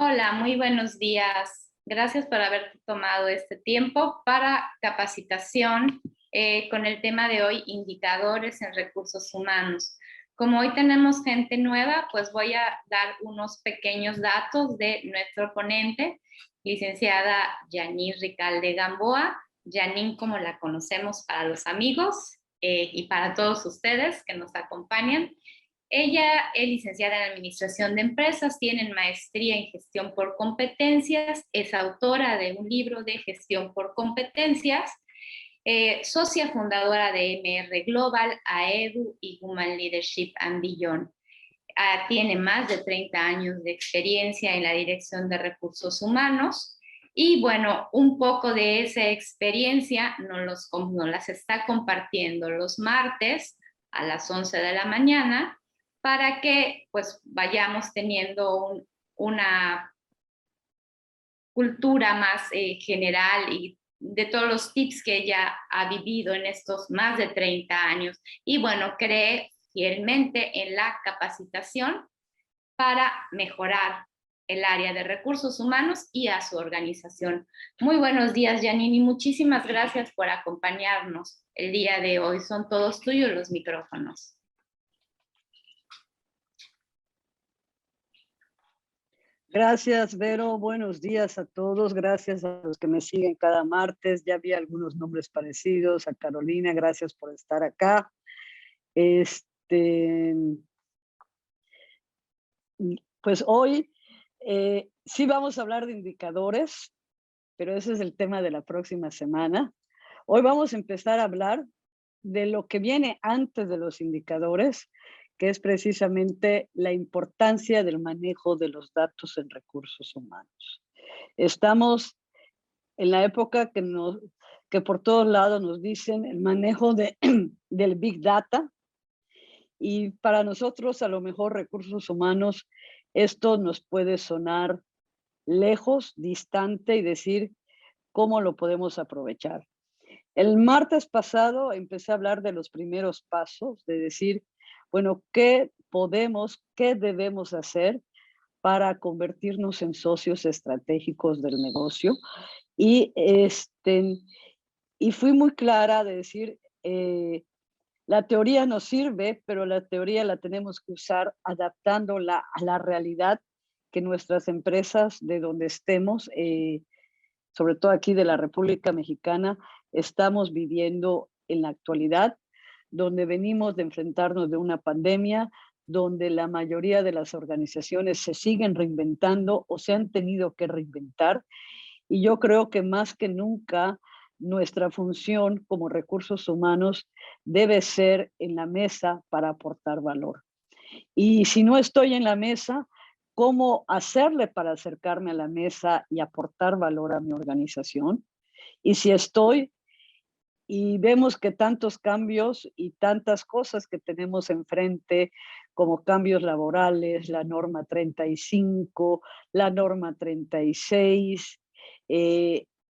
Hola, muy buenos días. Gracias por haber tomado este tiempo para capacitación con el tema de hoy, indicadores en recursos humanos. Como hoy tenemos gente nueva, pues voy a dar unos pequeños datos de nuestro ponente, licenciada Janine Ricalde Gamboa. Janine, como la conocemos para los amigos y para todos ustedes que nos acompañan. Ella es licenciada en Administración de Empresas, tiene maestría en Gestión por Competencias, es autora de un libro de Gestión por Competencias, socia fundadora de MR Global, AEDU y Human Leadership and Beyond. Tiene más de 30 años de experiencia en la dirección de recursos humanos y bueno, un poco de esa experiencia nos las está compartiendo los martes a las 11 de la mañana para que pues vayamos teniendo una cultura más general y de todos los tips que ella ha vivido en estos más de 30 años. Y bueno, cree fielmente en la capacitación para mejorar el área de recursos humanos y a su organización. Muy buenos días, Janine, y muchísimas gracias por acompañarnos el día de hoy. Son todos tuyos los micrófonos. Gracias, Vero. Buenos días a todos. Gracias a los que me siguen cada martes. Ya vi algunos nombres parecidos. A Carolina, gracias por estar acá. Pues hoy sí vamos a hablar de indicadores, pero ese es el tema de la próxima semana. Hoy vamos a empezar a hablar de lo que viene antes de los indicadores, que es precisamente la importancia del manejo de los datos en recursos humanos. Estamos en la época que por todos lados nos dicen el manejo del Big Data, y para nosotros a lo mejor recursos humanos esto nos puede sonar lejos, distante y decir cómo lo podemos aprovechar. El martes pasado empecé a hablar de los primeros pasos, de decir, bueno, ¿qué debemos hacer para convertirnos en socios estratégicos del negocio? Y fui muy clara de decir, la teoría nos sirve, pero la teoría la tenemos que usar adaptándola a la realidad que nuestras empresas de donde estemos, sobre todo aquí de la República Mexicana, estamos viviendo en la actualidad, donde venimos de enfrentarnos de una pandemia, donde la mayoría de las organizaciones se siguen reinventando o se han tenido que reinventar. Y yo creo que más que nunca nuestra función como recursos humanos debe ser en la mesa para aportar valor. Y si no estoy en la mesa, ¿cómo hacerle para acercarme a la mesa y aportar valor a mi organización? Y si estoy y vemos que tantos cambios y tantas cosas que tenemos enfrente, como cambios laborales, la norma 35, la norma 36,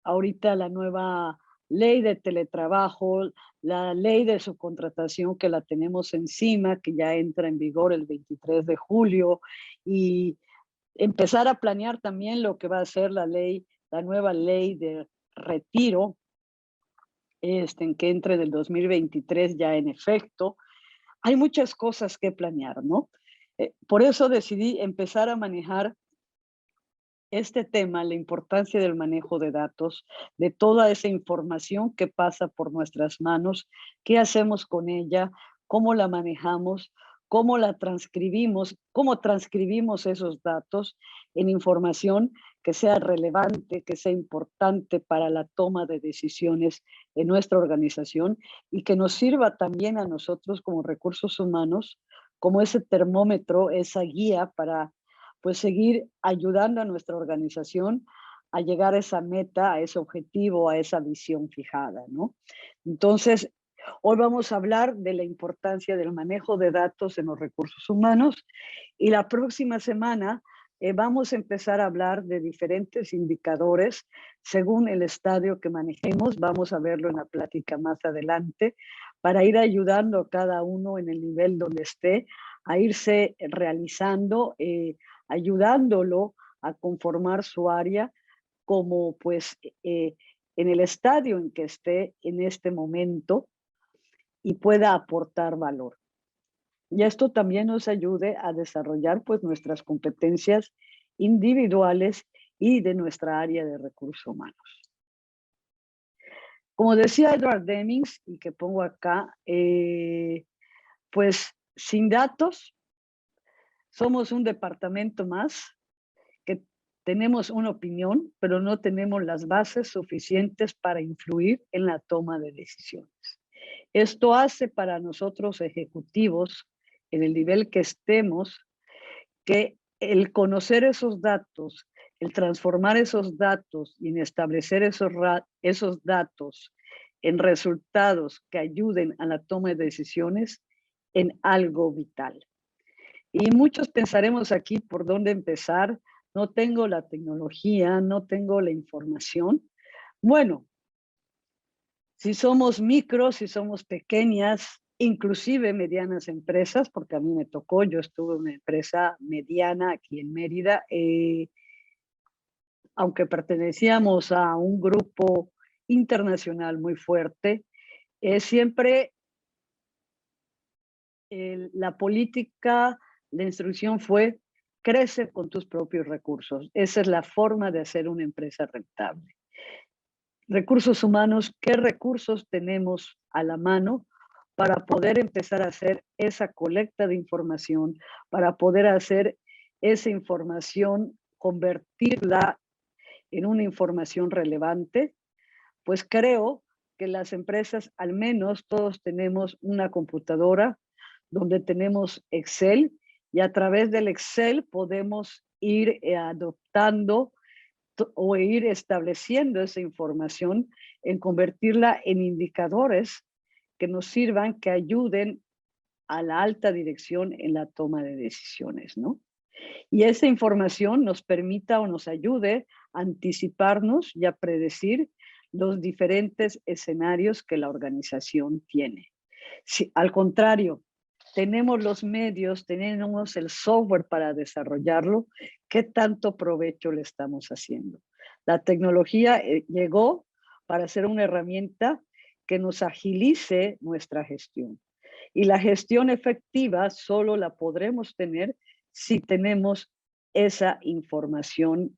ahorita la nueva ley de teletrabajo, la ley de subcontratación que la tenemos encima, que ya entra en vigor el 23 de julio, y empezar a planear también lo que va a ser la nueva ley de retiro, en que entre del 2023 ya en efecto. Hay muchas cosas que planear, ¿no? Por eso decidí empezar a manejar este tema, la importancia del manejo de datos, de toda esa información que pasa por nuestras manos, qué hacemos con ella, cómo la manejamos, cómo la transcribimos, cómo transcribimos esos datos en información que sea relevante, que sea importante para la toma de decisiones en nuestra organización y que nos sirva también a nosotros como recursos humanos, como ese termómetro, esa guía para pues seguir ayudando a nuestra organización a llegar a esa meta, a ese objetivo, a esa visión fijada, ¿no? Entonces, hoy vamos a hablar de la importancia del manejo de datos en los recursos humanos y la próxima semana vamos a empezar a hablar de diferentes indicadores según el estadio que manejemos. Vamos a verlo en la plática más adelante para ir ayudando a cada uno en el nivel donde esté a irse realizando, ayudándolo a conformar su área como pues en el estadio en que esté en este momento y pueda aportar valor. Y esto también nos ayude a desarrollar pues nuestras competencias individuales y de nuestra área de recursos humanos. Como decía Edward Demings, y que pongo acá, pues sin datos somos un departamento más que tenemos una opinión, pero no tenemos las bases suficientes para influir en la toma de decisiones. Esto hace para nosotros ejecutivos, en el nivel que estemos, que el conocer esos datos, el transformar esos datos y en establecer esos datos en resultados que ayuden a la toma de decisiones en algo vital. Y muchos pensaremos aquí por dónde empezar. No tengo la tecnología, no tengo la información. Bueno, si somos micros, si somos pequeñas, inclusive medianas empresas, porque a mí me tocó, yo estuve en una empresa mediana aquí en Mérida, aunque pertenecíamos a un grupo internacional muy fuerte, siempre la política, la instrucción fue crece con tus propios recursos. Esa es la forma de hacer una empresa rentable. Recursos humanos, ¿qué recursos tenemos a la mano para poder empezar a hacer esa colecta de información, para poder hacer esa información, convertirla en una información relevante? Pues creo que las empresas, al menos todos tenemos una computadora donde tenemos Excel y a través del Excel podemos ir adoptando o ir estableciendo esa información en convertirla en indicadores que nos sirvan, que ayuden a la alta dirección en la toma de decisiones, ¿no? Y esa información nos permita o nos ayude a anticiparnos y a predecir los diferentes escenarios que la organización tiene. Si, al contrario, tenemos los medios, tenemos el software para desarrollarlo, ¿qué tanto provecho le estamos haciendo? La tecnología llegó para ser una herramienta que nos agilice nuestra gestión. Y la gestión efectiva solo la podremos tener si tenemos esa información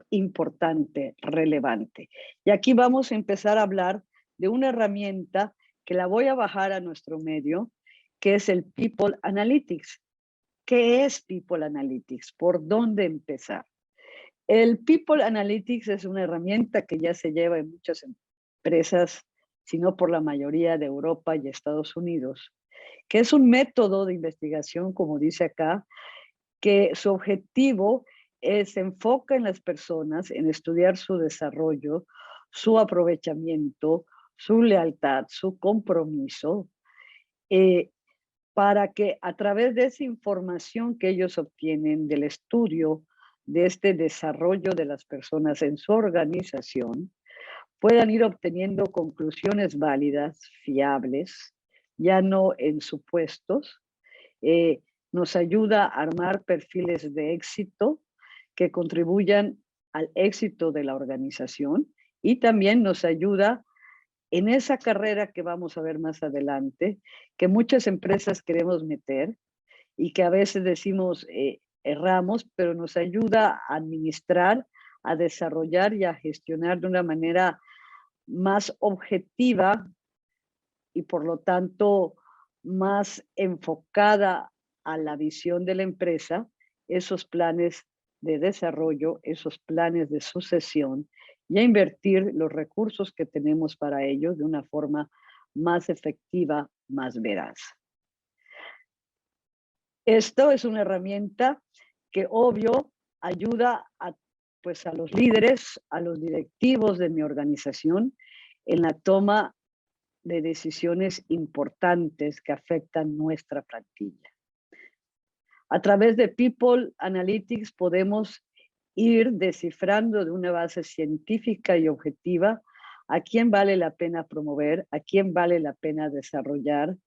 importante, relevante. Y aquí vamos a empezar a hablar de una herramienta que la voy a bajar a nuestro medio, que es el People Analytics. ¿Qué es People Analytics? ¿Por dónde empezar? El People Analytics es una herramienta que ya se lleva en muchas empresas, si no por la mayoría de Europa y Estados Unidos, que es un método de investigación, como dice acá, que su objetivo se enfoca en las personas, en estudiar su desarrollo, su aprovechamiento, su lealtad, su compromiso, para que a través de esa información que ellos obtienen del estudio de este desarrollo de las personas en su organización, puedan ir obteniendo conclusiones válidas, fiables, ya no en supuestos. Nos ayuda a armar perfiles de éxito que contribuyan al éxito de la organización y también nos ayuda en esa carrera que vamos a ver más adelante, que muchas empresas queremos meter y que a veces decimos erramos, pero nos ayuda a administrar, a desarrollar y a gestionar de una manera más objetiva y por lo tanto más enfocada a la visión de la empresa, esos planes de desarrollo, esos planes de sucesión y a invertir los recursos que tenemos para ello de una forma más efectiva, más veraz. Esto es una herramienta que obvio ayuda a, pues, a los líderes, a los directivos de mi organización en la toma de decisiones importantes que afectan nuestra plantilla. A través de People Analytics podemos ir descifrando de una base científica y objetiva a quién vale la pena promover, a quién vale la pena desarrollar,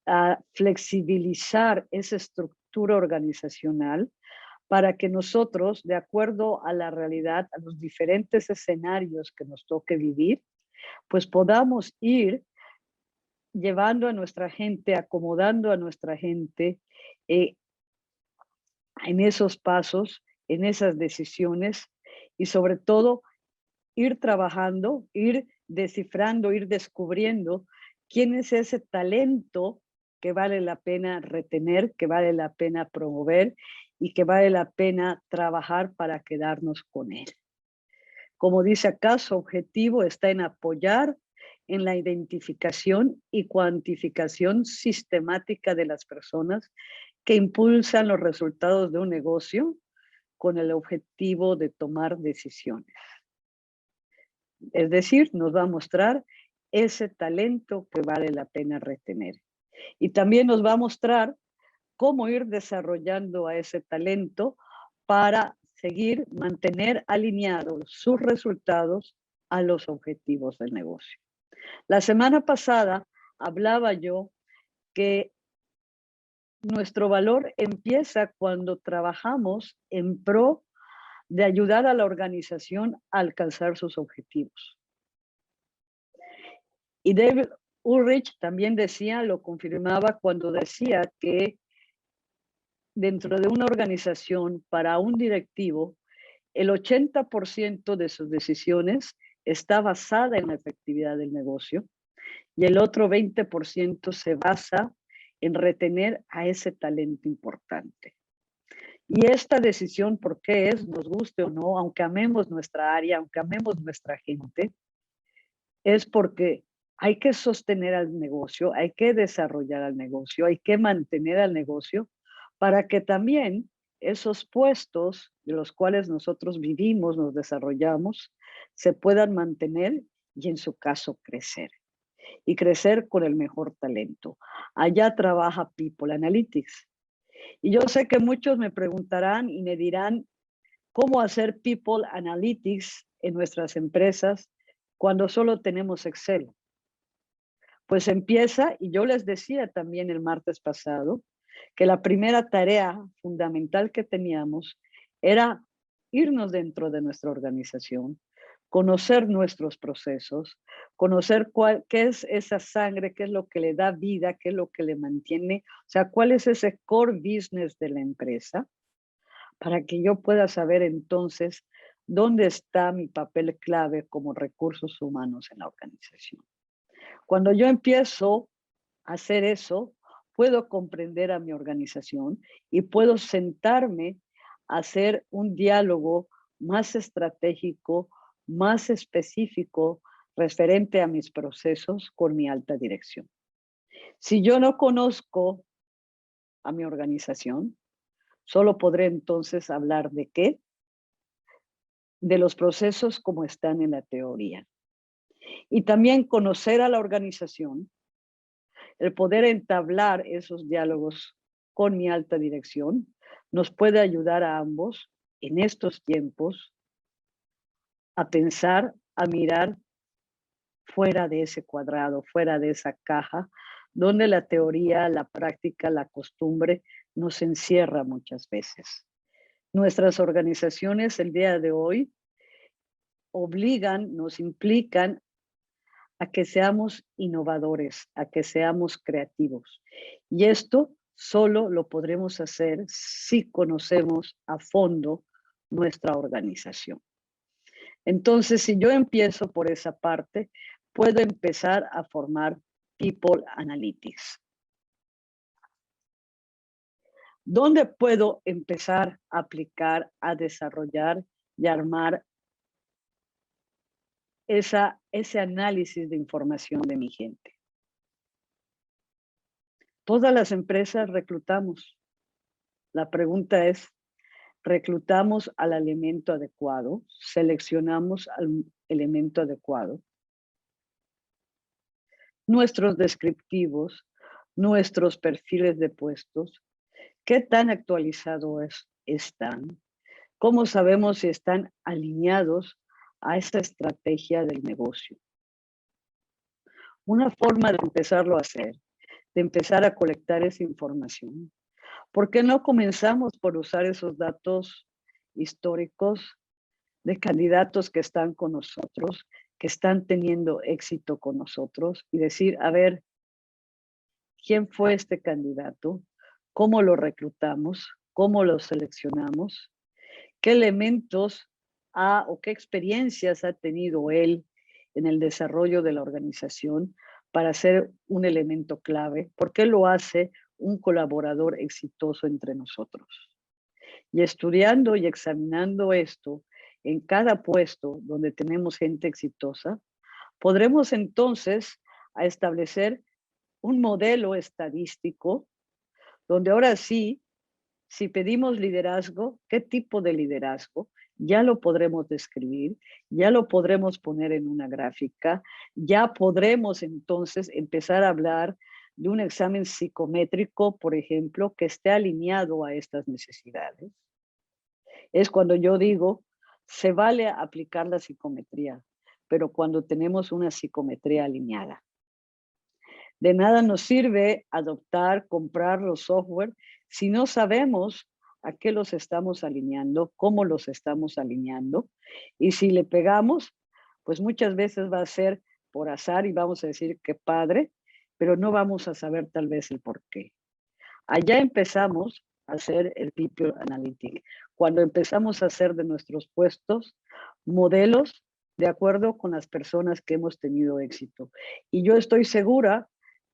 a flexibilizar esa estructura organizacional para que nosotros, de acuerdo a la realidad, a los diferentes escenarios que nos toque vivir, pues podamos ir llevando a nuestra gente, acomodando a nuestra gente en esos pasos, en esas decisiones y sobre todo ir trabajando, ir descifrando, ir descubriendo quién es ese talento que vale la pena retener, que vale la pena promover y que vale la pena trabajar para quedarnos con él. Como dice acá, su objetivo está en apoyar en la identificación y cuantificación sistemática de las personas que impulsan los resultados de un negocio con el objetivo de tomar decisiones. Es decir, nos va a mostrar ese talento que vale la pena retener. Y también nos va a mostrar cómo ir desarrollando a ese talento para seguir, mantener alineados sus resultados a los objetivos del negocio. La semana pasada hablaba yo que nuestro valor empieza cuando trabajamos en pro de ayudar a la organización a alcanzar sus objetivos. Y David Ulrich también decía, lo confirmaba cuando decía que dentro de una organización, para un directivo, el 80% de sus decisiones está basada en la efectividad del negocio y el otro 20% se basa en retener a ese talento importante. Y esta decisión, ¿por qué es? Nos guste o no, aunque amemos nuestra área, aunque amemos nuestra gente, es porque hay que sostener al negocio, hay que desarrollar al negocio, hay que mantener al negocio para que también esos puestos de los cuales nosotros vivimos, nos desarrollamos, se puedan mantener y en su caso crecer. Y crecer con el mejor talento. Allá trabaja People Analytics. Y yo sé que muchos me preguntarán y me dirán cómo hacer People Analytics en nuestras empresas cuando solo tenemos Excel. Pues empieza, y yo les decía también el martes pasado, que la primera tarea fundamental que teníamos era irnos dentro de nuestra organización, conocer nuestros procesos, conocer qué es esa sangre, qué es lo que le da vida, qué es lo que le mantiene, o sea, cuál es ese core business de la empresa, para que yo pueda saber entonces dónde está mi papel clave como recursos humanos en la organización. Cuando yo empiezo a hacer eso, puedo comprender a mi organización y puedo sentarme a hacer un diálogo más estratégico, más específico referente a mis procesos con mi alta dirección. Si yo no conozco a mi organización, solo podré entonces hablar de qué, de los procesos como están en la teoría. Y también conocer a la organización, el poder entablar esos diálogos con mi alta dirección, nos puede ayudar a ambos en estos tiempos a pensar, a mirar fuera de ese cuadrado, fuera de esa caja, donde la teoría, la práctica, la costumbre nos encierra muchas veces. Nuestras organizaciones el día de hoy obligan, nos implican a que seamos innovadores, a que seamos creativos. Y esto solo lo podremos hacer si conocemos a fondo nuestra organización. Entonces, si yo empiezo por esa parte, puedo empezar a formar People Analytics. ¿Dónde puedo empezar a aplicar, a desarrollar y a armar ese análisis de información de mi gente? Todas las empresas reclutamos. La pregunta es, ¿reclutamos al elemento adecuado? ¿Seleccionamos al elemento adecuado? Nuestros descriptivos, nuestros perfiles de puestos, ¿qué tan actualizados están? ¿Cómo sabemos si están alineados a esa estrategia del negocio? Una forma de empezarlo a hacer, de empezar a colectar esa información, ¿Por qué no comenzamos por usar esos datos históricos de candidatos que están con nosotros, que están teniendo éxito con nosotros y decir, a ver, ¿quién fue este candidato? ¿Cómo lo reclutamos? ¿Cómo lo seleccionamos? ¿Qué elementos o qué experiencias ha tenido él en el desarrollo de la organización para ser un elemento clave? ¿Por qué lo hace un colaborador exitoso entre nosotros? Y estudiando y examinando esto en cada puesto donde tenemos gente exitosa, podremos entonces establecer un modelo estadístico donde ahora sí, si pedimos liderazgo, ¿qué tipo de liderazgo? Ya lo podremos describir, ya lo podremos poner en una gráfica, ya podremos entonces empezar a hablar de un examen psicométrico, por ejemplo, que esté alineado a estas necesidades. Es cuando yo digo, se vale aplicar la psicometría, pero cuando tenemos una psicometría alineada. De nada nos sirve adoptar, comprar los software si no sabemos a qué los estamos alineando, cómo los estamos alineando. Y si le pegamos, pues muchas veces va a ser por azar y vamos a decir qué padre, pero no vamos a saber tal vez el por qué. Allá empezamos a hacer el People Analytics, cuando empezamos a hacer de nuestros puestos modelos de acuerdo con las personas que hemos tenido éxito. Y yo estoy segura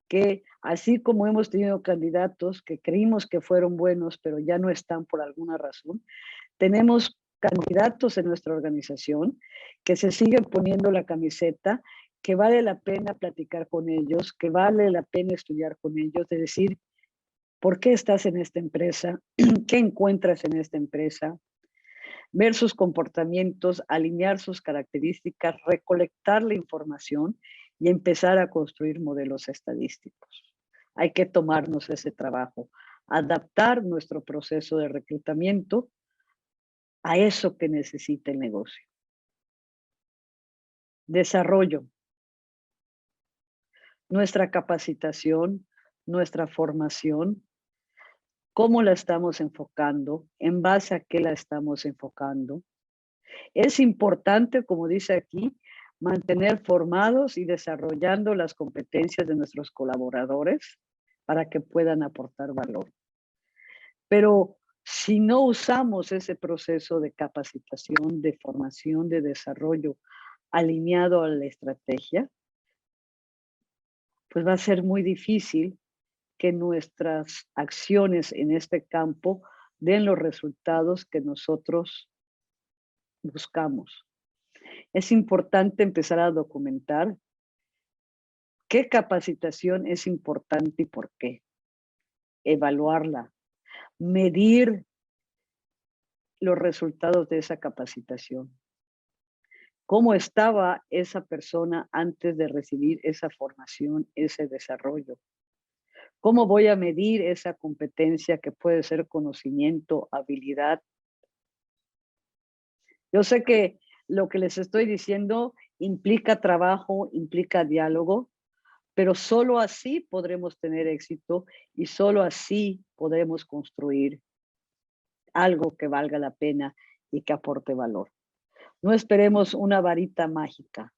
que así como hemos tenido candidatos que creímos que fueron buenos, pero ya no están por alguna razón, tenemos candidatos en nuestra organización que se siguen poniendo la camiseta, que vale la pena platicar con ellos, que vale la pena estudiar con ellos, de decir, ¿por qué estás en esta empresa? ¿Qué encuentras en esta empresa? Ver sus comportamientos, alinear sus características, recolectar la información y empezar a construir modelos estadísticos. Hay que tomarnos ese trabajo, adaptar nuestro proceso de reclutamiento a eso que necesita el negocio. Desarrollo. Nuestra capacitación, nuestra formación, cómo la estamos enfocando, en base a qué la estamos enfocando. Es importante, como dice aquí, mantener formados y desarrollando las competencias de nuestros colaboradores para que puedan aportar valor. Pero si no usamos ese proceso de capacitación, de formación, de desarrollo alineado a la estrategia, pues va a ser muy difícil que nuestras acciones en este campo den los resultados que nosotros buscamos. Es importante empezar a documentar qué capacitación es importante y por qué. Evaluarla, medir los resultados de esa capacitación. ¿Cómo estaba esa persona antes de recibir esa formación, ese desarrollo? ¿Cómo voy a medir esa competencia que puede ser conocimiento, habilidad? Yo sé que lo que les estoy diciendo implica trabajo, implica diálogo, pero solo así podremos tener éxito y solo así podremos construir algo que valga la pena y que aporte valor. No esperemos una varita mágica.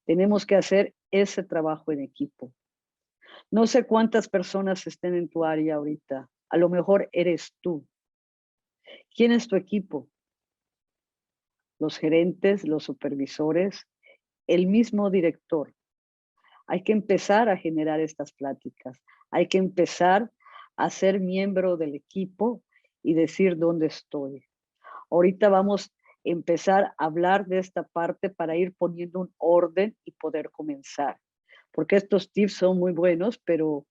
Tenemos que hacer ese trabajo en equipo. No sé cuántas personas estén en tu área ahorita. A lo mejor eres tú. ¿Quién es tu equipo? Los gerentes, los supervisores, el mismo director. Hay que empezar a generar estas pláticas. Hay que empezar a ser miembro del equipo y decir dónde estoy. Ahorita vamos a empezar a hablar de esta parte para ir poniendo un orden y poder comenzar. Porque estos tips son muy buenos, pero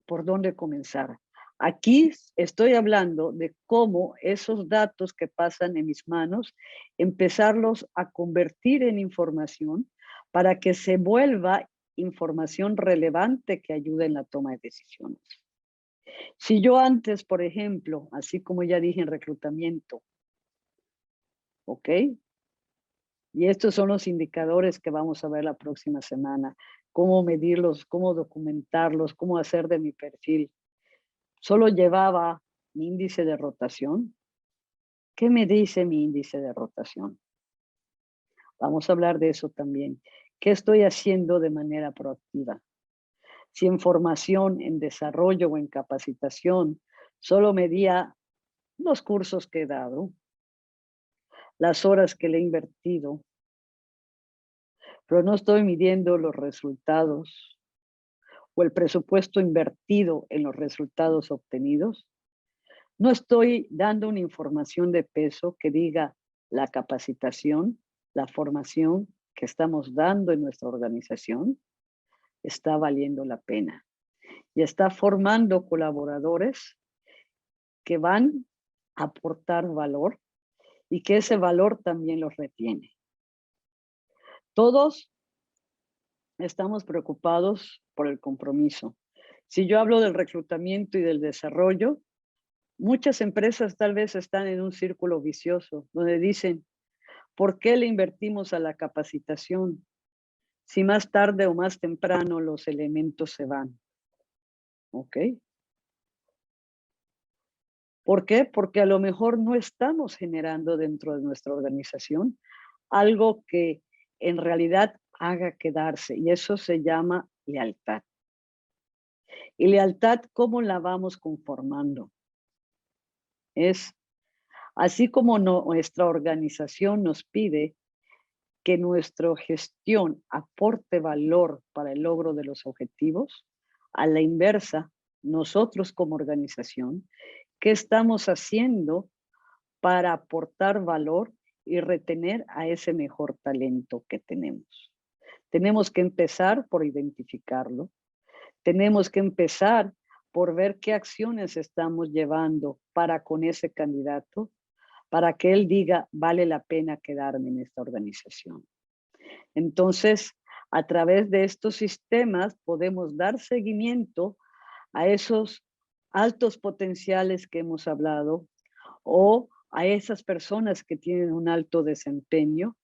¿por dónde comenzar? Aquí estoy hablando de cómo esos datos que pasan en mis manos, empezarlos a convertir en información para que se vuelva información relevante que ayude en la toma de decisiones. Si yo antes, por ejemplo, así como ya dije en reclutamiento, ¿ok? Y estos son los indicadores que vamos a ver la próxima semana. cómo medirlos, cómo documentarlos, cómo hacer de mi perfil. Solo llevaba mi índice de rotación. ¿Qué me dice mi índice de rotación? Vamos a hablar de eso también. ¿Qué estoy haciendo de manera proactiva? Si en formación, en desarrollo o en capacitación solo medía los cursos que he dado, las horas que le he invertido, pero no estoy midiendo los resultados o el presupuesto invertido en los resultados obtenidos, no estoy dando una información de peso que diga la capacitación, la formación que estamos dando en nuestra organización está valiendo la pena y está formando colaboradores que van a aportar valor y que ese valor también los retiene. Todos estamos preocupados por el compromiso. Si yo hablo del reclutamiento y del desarrollo, muchas empresas tal vez están en un círculo vicioso donde dicen, ¿por qué le invertimos a la capacitación si más tarde o más temprano los elementos se van? ¿Ok? ¿Por qué? Porque a lo mejor no estamos generando dentro de nuestra organización algo que en realidad haga quedarse y eso se llama lealtad. Y lealtad, ¿cómo la vamos conformando? Es así como nuestra organización nos pide que nuestra gestión aporte valor para el logro de los objetivos, a la inversa, nosotros como organización, ¿qué estamos haciendo para aportar valor y retener a ese mejor talento que tenemos? Tenemos que empezar por identificarlo. Tenemos que empezar por ver qué acciones estamos llevando para con ese candidato, para que él diga, vale la pena quedarme en esta organización. Entonces, a través de estos sistemas podemos dar seguimiento a esos altos potenciales que hemos hablado o a esas personas que tienen un alto desempeño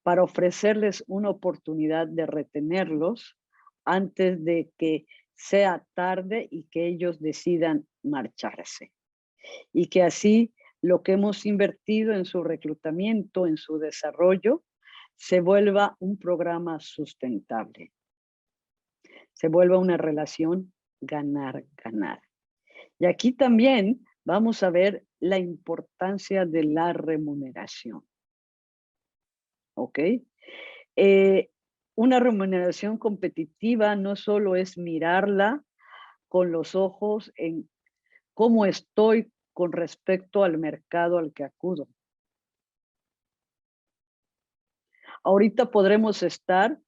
para ofrecerles una oportunidad de retenerlos antes de que sea tarde y que ellos decidan marcharse. Y que así lo que hemos invertido en su reclutamiento, en su desarrollo, se vuelva un programa sustentable. Se vuelva una relación ganar-ganar. Y aquí también vamos a ver la importancia de la remuneración. ¿Ok? Una remuneración competitiva no solo es mirarla con los ojos en cómo estoy con respecto al mercado al que acudo. Ahorita podremos estar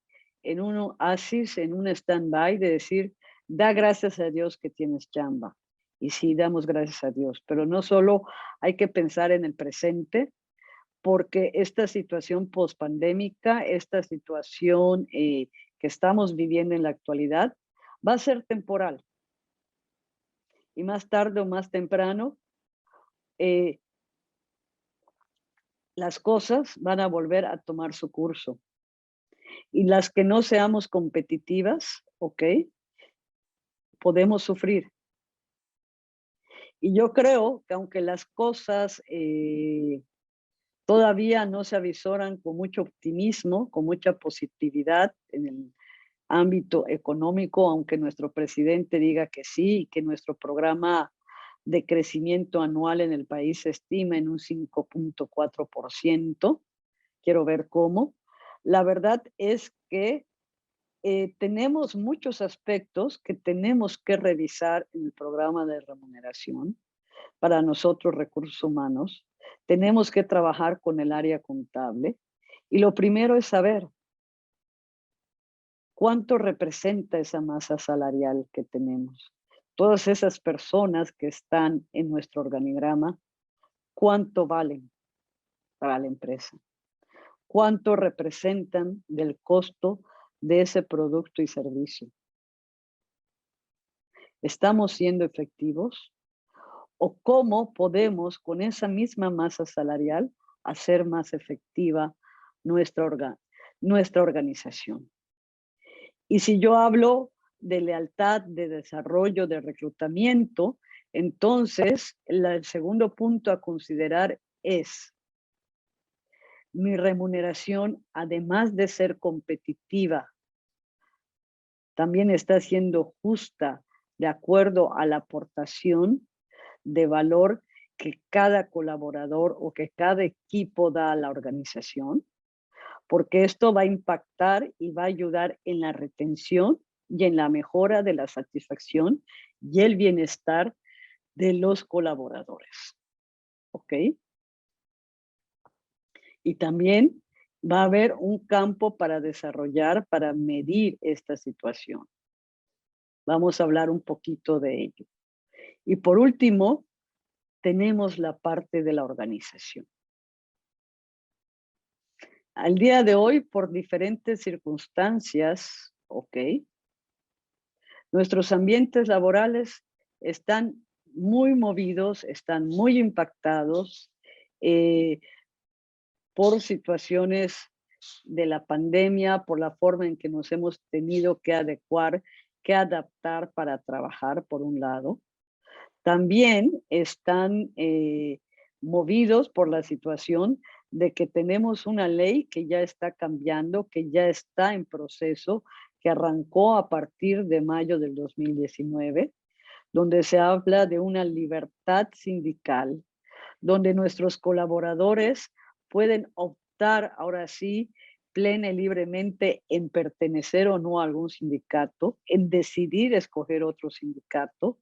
en un oasis, en un stand-by de decir, da gracias a Dios que tienes chamba. Y sí, damos gracias a Dios, pero no solo hay que pensar en el presente, porque esta situación pospandémica, esta situación que estamos viviendo en la actualidad, va a ser temporal. Y más tarde o más temprano, las cosas van a volver a tomar su curso. Y las que no seamos competitivas, ¿ok? Podemos sufrir. Y yo creo que aunque las cosas todavía no se avisoran con mucho optimismo, con mucha positividad en el ámbito económico, aunque nuestro presidente diga que sí, y que nuestro programa de crecimiento anual en el país se estima en un 5.4%, quiero ver cómo. La verdad es que tenemos muchos aspectos que tenemos que revisar en el programa de remuneración para nosotros recursos humanos. Tenemos que trabajar con el área contable y lo primero es saber cuánto representa esa masa salarial que tenemos. Todas esas personas que están en nuestro organigrama, ¿cuánto valen para la empresa? ¿Cuánto representan del costo de ese producto y servicio? ¿Estamos siendo efectivos? ¿O cómo podemos con esa misma masa salarial hacer más efectiva nuestra organización? Y si yo hablo de lealtad, de desarrollo, de reclutamiento, entonces el segundo punto a considerar es mi remuneración, además de ser competitiva, también está siendo justa de acuerdo a la aportación de valor que cada colaborador o que cada equipo da a la organización, porque esto va a impactar y va a ayudar en la retención y en la mejora de la satisfacción y el bienestar de los colaboradores. ¿Ok? Y también va a haber un campo para desarrollar, para medir esta situación. Vamos a hablar un poquito de ello. Y por último, tenemos la parte de la organización. Al día de hoy, por diferentes circunstancias, ¿ok? Nuestros ambientes laborales están muy movidos, están muy impactados por situaciones de la pandemia, por la forma en que nos hemos tenido que adecuar, que adaptar para trabajar, por un lado. También están movidos por la situación de que tenemos una ley que ya está cambiando, que ya está en proceso, que arrancó a partir de mayo del 2019, donde se habla de una libertad sindical, donde nuestros colaboradores pueden optar ahora sí plena y libremente en pertenecer o no a algún sindicato, en decidir escoger otro sindicato,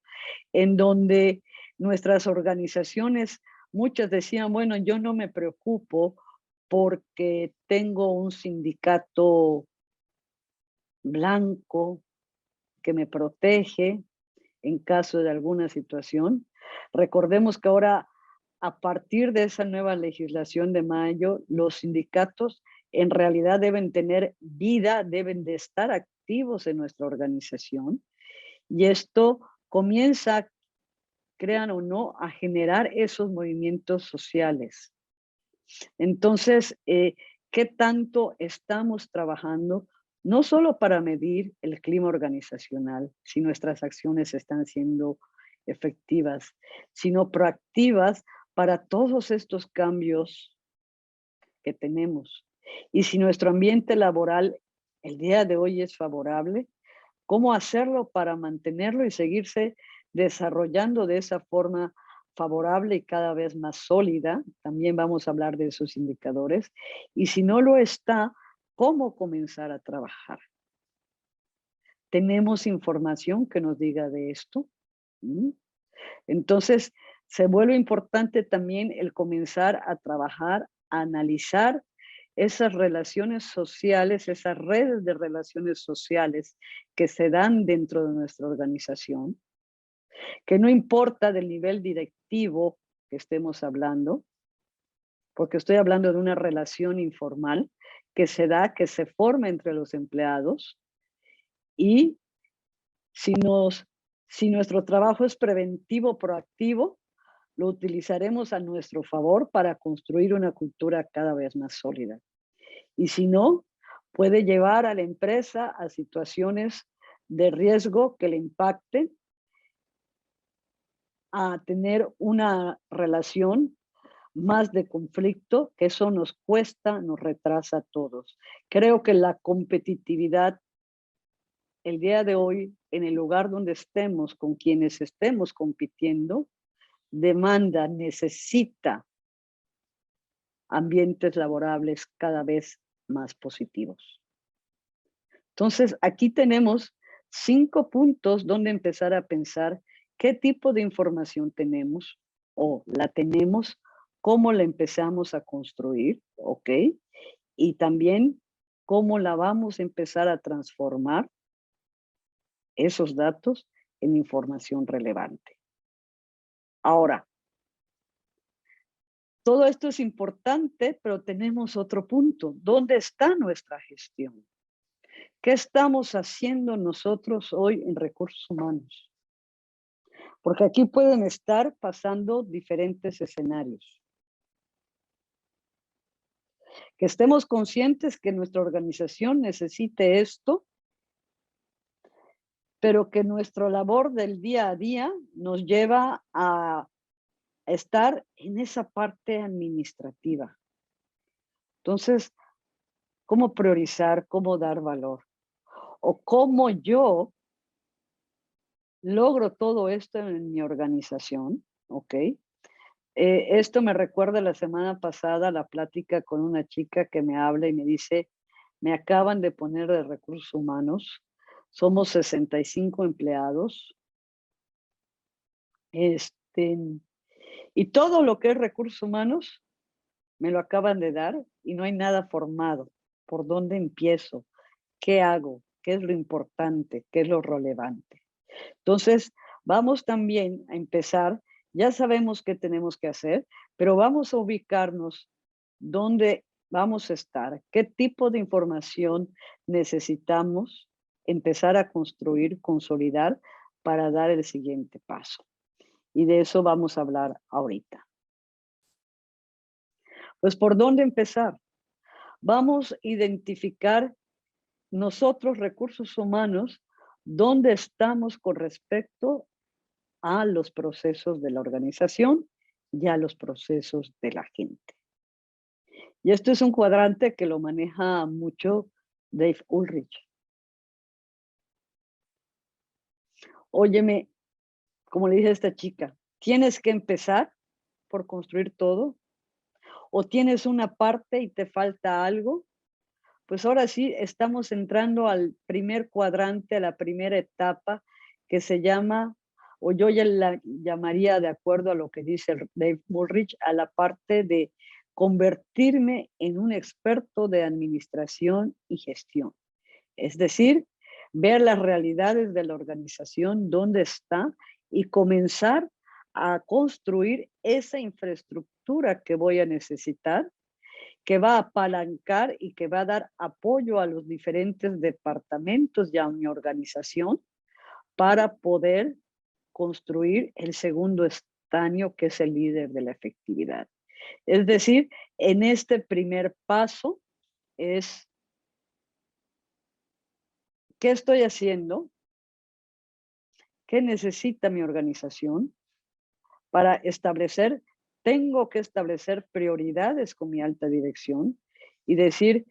en donde nuestras organizaciones, muchas decían, bueno, yo no me preocupo porque tengo un sindicato blanco que me protege en caso de alguna situación. Recordemos que ahora, a partir de esa nueva legislación de mayo, los sindicatos en realidad deben tener vida, deben de estar activos en nuestra organización. Y esto comienza, crean o no, a generar esos movimientos sociales. Entonces, ¿qué tanto estamos trabajando? No solo para medir el clima organizacional, si nuestras acciones están siendo efectivas, sino proactivas para todos estos cambios que tenemos. Y si nuestro ambiente laboral el día de hoy es favorable, ¿cómo hacerlo para mantenerlo y seguirse desarrollando de esa forma favorable y cada vez más sólida? También vamos a hablar de esos indicadores. Y si no lo está, ¿cómo comenzar a trabajar? ¿Tenemos información que nos diga de esto? ¿Mm? Entonces, se vuelve importante también el comenzar a trabajar, a analizar esas relaciones sociales, esas redes de relaciones sociales que se dan dentro de nuestra organización, que no importa del nivel directivo que estemos hablando, porque estoy hablando de una relación informal que se da, que se forma entre los empleados, y si, si nuestro trabajo es preventivo, proactivo, lo utilizaremos a nuestro favor para construir una cultura cada vez más sólida. Y si no, puede llevar a la empresa a situaciones de riesgo que le impacten, a tener una relación más de conflicto, que eso nos cuesta, nos retrasa a todos. Creo que la competitividad el día de hoy, en el lugar donde estemos, con quienes estemos compitiendo, demanda, necesita ambientes laborables cada vez más positivos. Entonces, aquí tenemos 5 puntos donde empezar a pensar qué tipo de información tenemos o la tenemos, cómo la empezamos a construir, ¿ok? Y también cómo la vamos a empezar a transformar esos datos en información relevante. Ahora, todo esto es importante, pero tenemos otro punto. ¿Dónde está nuestra gestión? ¿Qué estamos haciendo nosotros hoy en recursos humanos? Porque aquí pueden estar pasando diferentes escenarios. Que estemos conscientes que nuestra organización necesite esto pero que nuestra labor del día a día nos lleva a estar en esa parte administrativa. Entonces, ¿cómo priorizar? ¿Cómo dar valor? O cómo yo logro todo esto en mi organización, ¿ok? Esto me recuerda la semana pasada la plática con una chica que me habla y me dice, me acaban de poner de recursos humanos, somos 65 empleados, este, y todo lo que es recursos humanos me lo acaban de dar y no hay nada formado. ¿Por dónde empiezo? ¿Qué hago? ¿Qué es lo importante? ¿Qué es lo relevante? Entonces, vamos también a empezar, ya sabemos qué tenemos que hacer, pero vamos a ubicarnos dónde vamos a estar, qué tipo de información necesitamos empezar a construir, consolidar para dar el siguiente paso. Y de eso vamos a hablar ahorita. Pues, ¿por dónde empezar? Vamos a identificar nosotros, recursos humanos, dónde estamos con respecto a los procesos de la organización y a los procesos de la gente. Y esto es un cuadrante que lo maneja mucho Dave Ulrich. Óyeme, como le dije a esta chica, tienes que empezar por construir todo, o tienes una parte y te falta algo. Pues ahora sí estamos entrando al primer cuadrante, a la primera etapa que se llama, o yo ya la llamaría de acuerdo a lo que dice Dave Ulrich, a la parte de convertirme en un experto de administración y gestión. Es decir, ver las realidades de la organización, dónde está y comenzar a construir esa infraestructura que voy a necesitar, que va a apalancar y que va a dar apoyo a los diferentes departamentos y a mi organización para poder construir el segundo estaño, que es el líder de la efectividad. Es decir, en este primer paso es, ¿qué estoy haciendo? ¿Qué necesita mi organización? Para establecer, tengo que establecer prioridades con mi alta dirección y decir,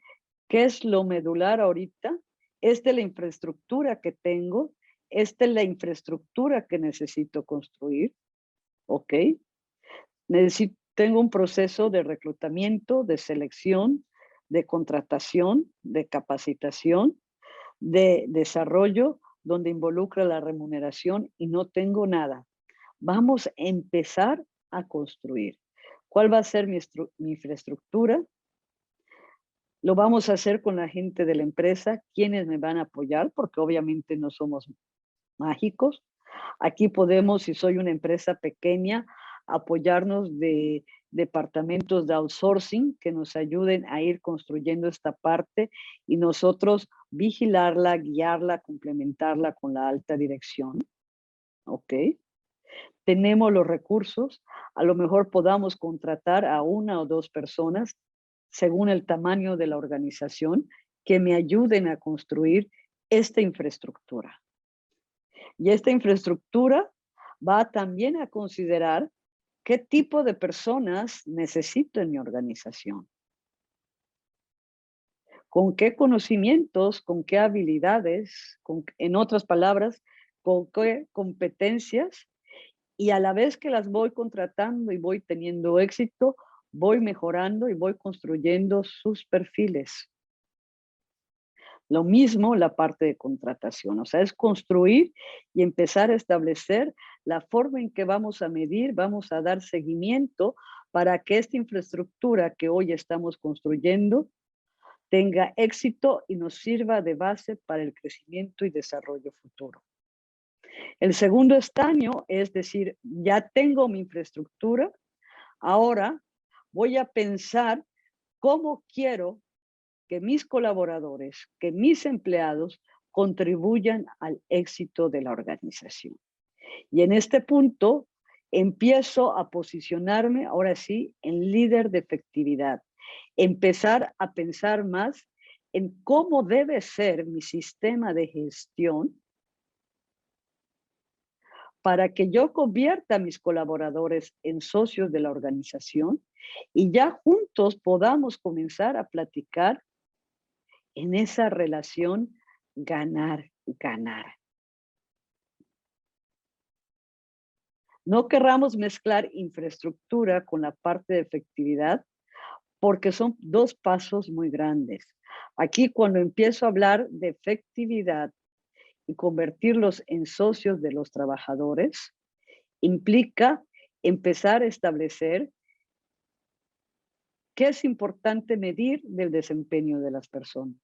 ¿qué es lo medular ahorita? Esta es la infraestructura que tengo, esta es la infraestructura que necesito construir, ¿ok? Tengo un proceso de reclutamiento, de selección, de contratación, de capacitación, de desarrollo, donde involucra la remuneración y no tengo nada. Vamos a empezar a construir. ¿Cuál va a ser mi infraestructura? Lo vamos a hacer con la gente de la empresa, quienes me van a apoyar, porque obviamente no somos mágicos. Aquí podemos, si soy una empresa pequeña, apoyarnos de departamentos de outsourcing que nos ayuden a ir construyendo esta parte y nosotros vigilarla, guiarla, complementarla con la alta dirección. ¿Ok? Tenemos los recursos, a lo mejor podamos contratar a una o dos personas según el tamaño de la organización que me ayuden a construir esta infraestructura. Y esta infraestructura va también a considerar qué tipo de personas necesito en mi organización. Con qué conocimientos, con qué habilidades, en otras palabras, con qué competencias, y a la vez que las voy contratando y voy teniendo éxito, voy mejorando y voy construyendo sus perfiles. Lo mismo la parte de contratación, o sea, es construir y empezar a establecer la forma en que vamos a medir, vamos a dar seguimiento para que esta infraestructura que hoy estamos construyendo tenga éxito y nos sirva de base para el crecimiento y desarrollo futuro. El segundo estaño es decir, ya tengo mi infraestructura, ahora voy a pensar cómo quiero que mis colaboradores, que mis empleados contribuyan al éxito de la organización. Y en este punto empiezo a posicionarme, ahora sí, en líder de efectividad. Empezar a pensar más en cómo debe ser mi sistema de gestión para que yo convierta a mis colaboradores en socios de la organización y ya juntos podamos comenzar a platicar en esa relación ganar-ganar. No querramos mezclar infraestructura con la parte de efectividad porque son dos pasos muy grandes. Aquí cuando empiezo a hablar de efectividad y convertirlos en socios de los trabajadores, implica empezar a establecer qué es importante medir del desempeño de las personas.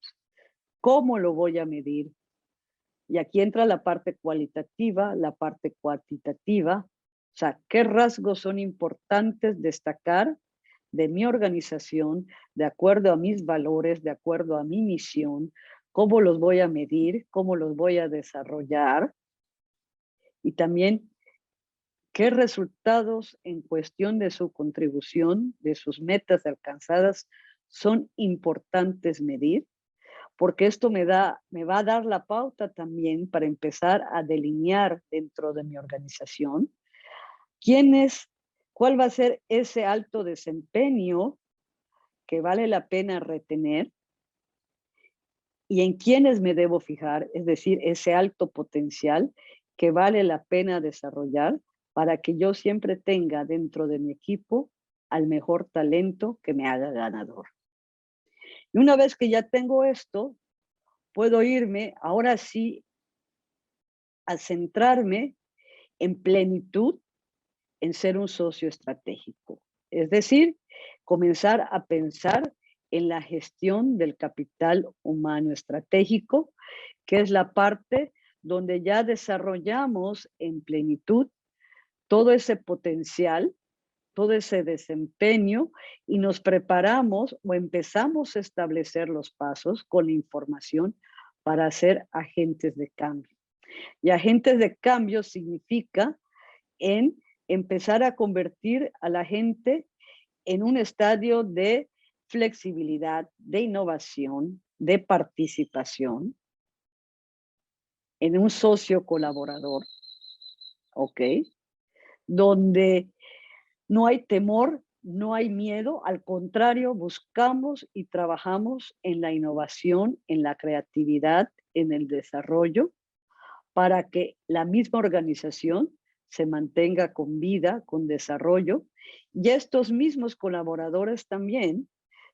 ¿Cómo lo voy a medir? Y aquí entra la parte cualitativa, la parte cuantitativa. O sea, ¿qué rasgos son importantes destacar de mi organización, de acuerdo a mis valores, de acuerdo a mi misión? ¿Cómo los voy a medir? ¿Cómo los voy a desarrollar? Y también, ¿qué resultados en cuestión de su contribución, de sus metas alcanzadas, son importantes medir? Porque esto me va a dar la pauta también para empezar a delinear dentro de mi organización cuál va a ser ese alto desempeño que vale la pena retener y en quiénes me debo fijar, es decir, ese alto potencial que vale la pena desarrollar para que yo siempre tenga dentro de mi equipo al mejor talento que me haga ganador. Y una vez que ya tengo esto, puedo irme ahora sí a centrarme en plenitud en ser un socio estratégico. Es decir, comenzar a pensar en la gestión del capital humano estratégico, que es la parte donde ya desarrollamos en plenitud todo ese potencial, todo ese desempeño y nos preparamos o empezamos a establecer los pasos con la información para ser agentes de cambio. Y agentes de cambio significa en empezar a convertir a la gente en un estadio de flexibilidad, de innovación, de participación, en un socio colaborador, ¿ok? Donde no hay temor, no hay miedo, al contrario, buscamos y trabajamos en la innovación, en la creatividad, en el desarrollo, para que la misma organización se mantenga con vida, con desarrollo, y estos mismos colaboradores también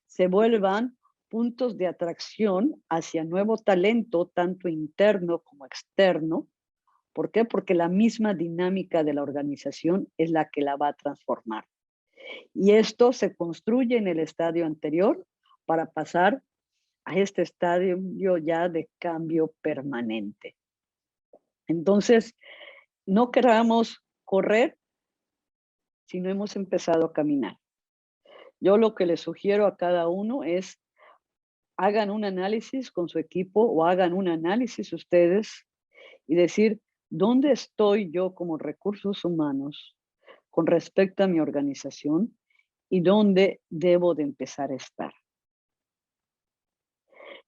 se vuelvan puntos de atracción hacia nuevo talento, tanto interno como externo. ¿Por qué? Porque la misma dinámica de la organización es la que la va a transformar. Y esto se construye en el estadio anterior para pasar a este estadio ya de cambio permanente. Entonces, no queramos correr si no hemos empezado a caminar. Yo lo que les sugiero a cada uno es hagan un análisis con su equipo o hagan un análisis ustedes y decir, ¿dónde estoy yo como recursos humanos con respecto a mi organización y dónde debo de empezar a estar?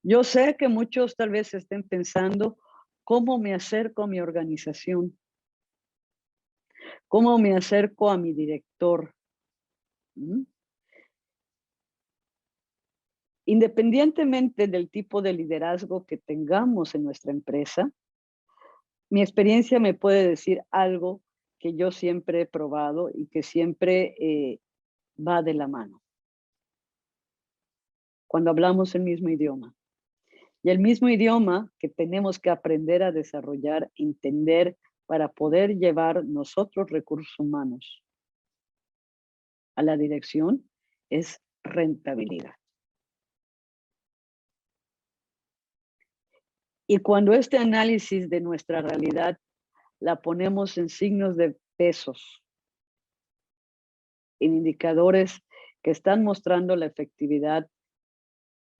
Yo sé que muchos tal vez estén pensando, ¿cómo me acerco a mi organización? ¿Cómo me acerco a mi director? ¿Mm? Independientemente del tipo de liderazgo que tengamos en nuestra empresa, mi experiencia me puede decir algo que yo siempre he probado y que siempre va de la mano. Cuando hablamos el mismo idioma. Y el mismo idioma que tenemos que aprender a desarrollar, entender para poder llevar nosotros recursos humanos a la dirección es rentabilidad. Y cuando este análisis de nuestra realidad la ponemos en signos de pesos, en indicadores que están mostrando la efectividad,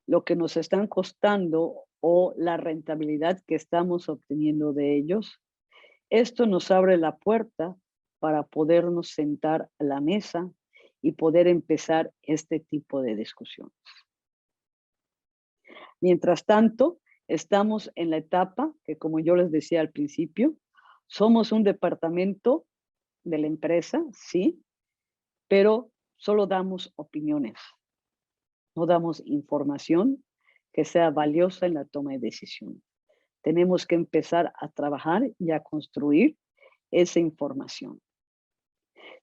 lo que nos están costando o la rentabilidad que estamos obteniendo de ellos, esto nos abre la puerta para podernos sentar a la mesa y poder empezar este tipo de discusiones. Mientras tanto, estamos en la etapa que, como yo les decía al principio, Somos un departamento de la empresa, sí, pero solo damos opiniones, no damos información que sea valiosa en la toma de decisión. Tenemos que empezar a trabajar y a construir esa información.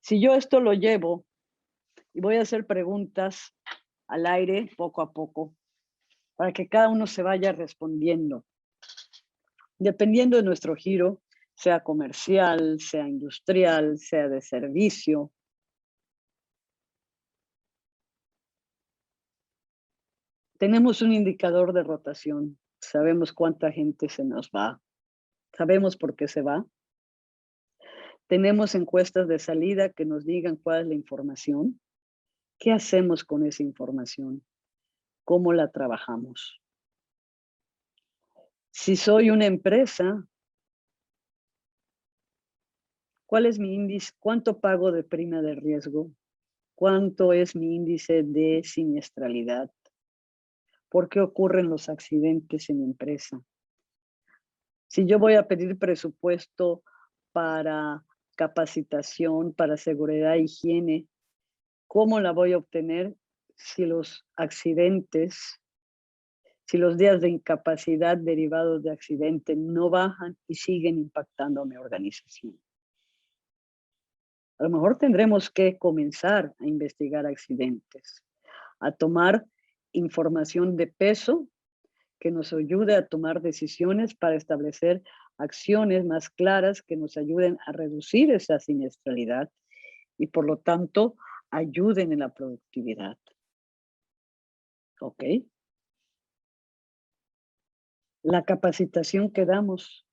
Si yo esto lo llevo y voy a hacer preguntas al aire poco a poco para que cada uno se vaya respondiendo, dependiendo de nuestro giro, sea comercial, sea industrial, sea de servicio. Tenemos un indicador de rotación. Sabemos cuánta gente se nos va. Sabemos por qué se va. Tenemos encuestas de salida que nos digan cuál es la información. ¿Qué hacemos con esa información? ¿Cómo la trabajamos? Si soy una empresa, ¿cuál es mi índice? ¿Cuánto pago de prima de riesgo? ¿Cuánto es mi índice de siniestralidad? ¿Por qué ocurren los accidentes en empresa? Si yo voy a pedir presupuesto para capacitación, para seguridad e higiene, ¿cómo la voy a obtener si los accidentes, si los días de incapacidad derivados de accidente no bajan y siguen impactando a mi organización? A lo mejor tendremos que comenzar a investigar accidentes, a tomar información de peso que nos ayude a tomar decisiones para establecer acciones más claras que nos ayuden a reducir esa siniestralidad y por lo tanto ayuden en la productividad. ¿Ok? La capacitación que damos,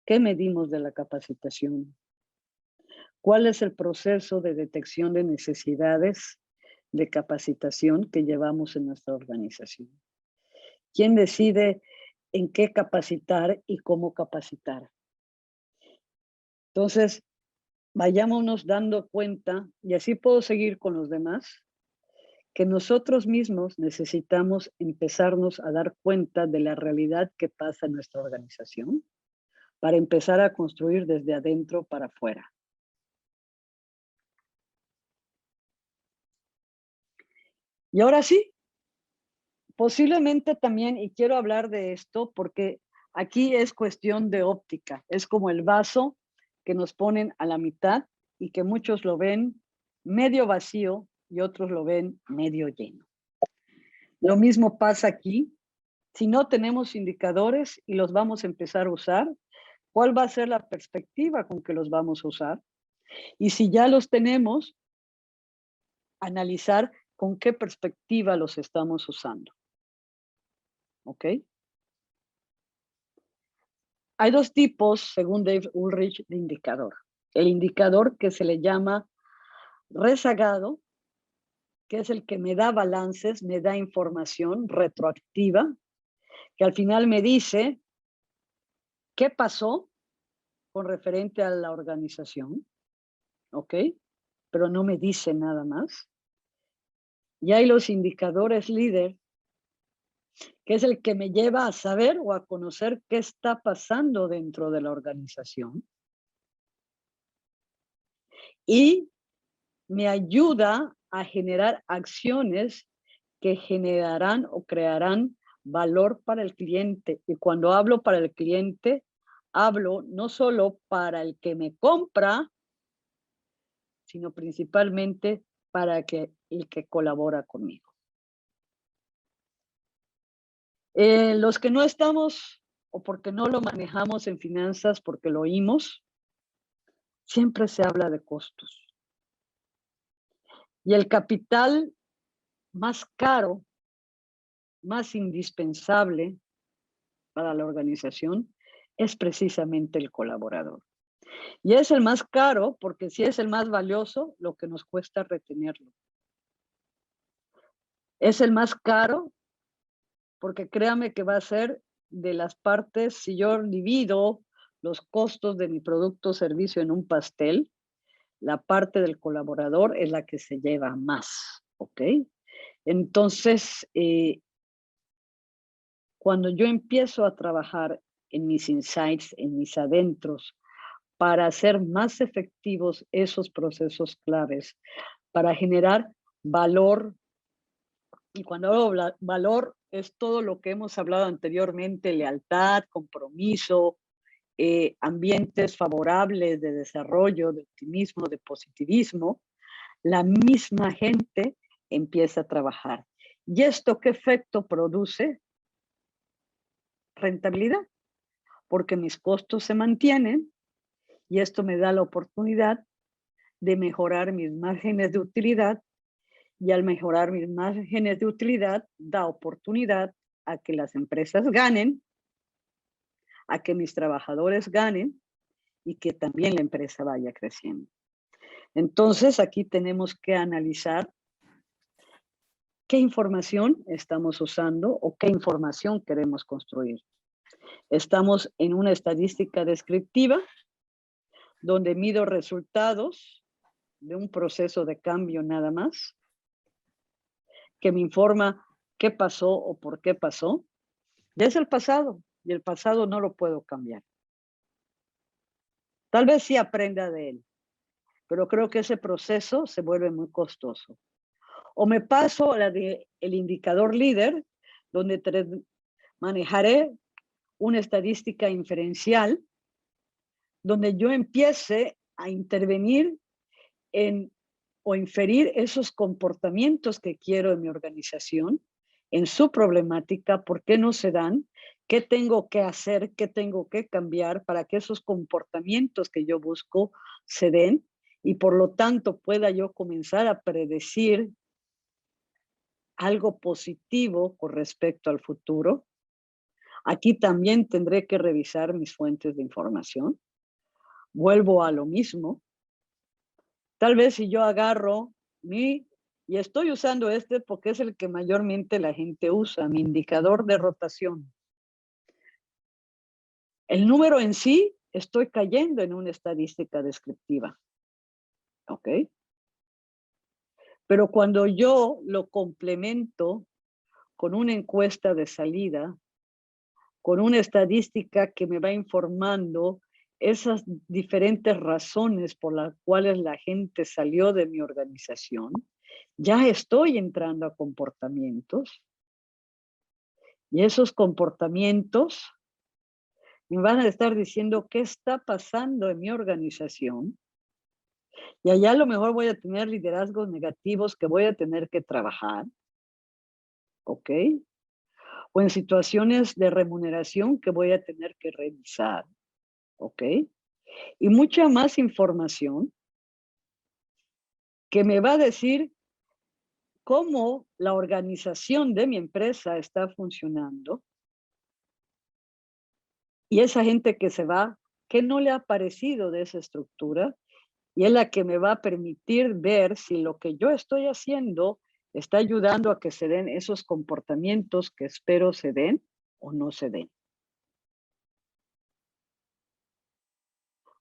¿qué medimos de la capacitación? ¿Cuál es el proceso de detección de necesidades de capacitación que llevamos en nuestra organización? ¿Quién decide en qué capacitar y cómo capacitar? Entonces, vayámonos dando cuenta, y así puedo seguir con los demás, que nosotros mismos necesitamos empezarnos a dar cuenta de la realidad que pasa en nuestra organización para empezar a construir desde adentro para afuera. Y ahora sí, posiblemente también, y quiero hablar de esto porque aquí es cuestión de óptica, es como el vaso que nos ponen a la mitad y que muchos lo ven medio vacío y otros lo ven medio lleno. Lo mismo pasa aquí. Si no tenemos indicadores y los vamos a empezar a usar, ¿cuál va a ser la perspectiva con que los vamos a usar? Y si ya los tenemos, analizar con qué perspectiva los estamos usando. ¿Ok? Hay dos tipos, según Dave Ulrich, de indicador. El indicador que se le llama rezagado, que es el que me da balances, me da información retroactiva, que al final me dice qué pasó con referente a la organización, ¿ok? Pero no me dice nada más. Y hay los indicadores líder, que es el que me lleva a saber o a conocer qué está pasando dentro de la organización. Y me ayuda a generar acciones que generarán o crearán valor para el cliente. Y cuando hablo para el cliente, hablo no solo para el que me compra, sino principalmente para el que colabora conmigo. Los que no estamos o porque no lo manejamos en finanzas, porque lo oímos, siempre se habla de costos. Y el capital más caro, más indispensable para la organización es precisamente el colaborador. Y es el más caro porque si es el más valioso, lo que nos cuesta retenerlo. Es el más caro porque créame que va a ser de las partes, si yo divido los costos de mi producto o servicio en un pastel, la parte del colaborador es la que se lleva más, ¿ok? Entonces, cuando yo empiezo a trabajar en mis insights, en mis adentros, para hacer más efectivos esos procesos claves, para generar valor. Y cuando hablo valor, es todo lo que hemos hablado anteriormente: lealtad, compromiso, ambientes favorables de desarrollo, de optimismo, de positivismo. La misma gente empieza a trabajar. ¿Y esto qué efecto produce? Rentabilidad, porque mis costos se mantienen y esto me da la oportunidad de mejorar mis márgenes de utilidad, y al mejorar mis márgenes de utilidad da oportunidad a que las empresas ganen, a que mis trabajadores ganen y que también la empresa vaya creciendo. Entonces, aquí tenemos que analizar qué información estamos usando o qué información queremos construir. Estamos en una estadística descriptiva donde mido resultados de un proceso de cambio nada más, que me informa qué pasó o por qué pasó. Ya es el pasado y el pasado no lo puedo cambiar. Tal vez sí aprenda de él, pero creo que ese proceso se vuelve muy costoso. O me paso a la de el indicador líder, donde manejaré una estadística inferencial, donde yo empiece a intervenir en o inferir esos comportamientos que quiero en mi organización, en su problemática, por qué no se dan, qué tengo que hacer, qué tengo que cambiar para que esos comportamientos que yo busco se den, y por lo tanto pueda yo comenzar a predecir algo positivo con respecto al futuro. Aquí también tendré que revisar mis fuentes de información. Vuelvo a lo mismo. Tal vez si yo agarro y estoy usando este porque es el que mayormente la gente usa, mi indicador de rotación. El número en sí, estoy cayendo en una estadística descriptiva. ¿Ok? Pero cuando yo lo complemento con una encuesta de salida, con una estadística que me va informando esas diferentes razones por las cuales la gente salió de mi organización, ya estoy entrando a comportamientos, y esos comportamientos me van a estar diciendo qué está pasando en mi organización, y allá a lo mejor voy a tener liderazgos negativos que voy a tener que trabajar, ¿ok? O en situaciones de remuneración que voy a tener que revisar, ¿ok? Y mucha más información que me va a decir cómo la organización de mi empresa está funcionando, y esa gente que se va, qué no le ha parecido de esa estructura, y es la que me va a permitir ver si lo que yo estoy haciendo está ayudando a que se den esos comportamientos que espero se den o no se den.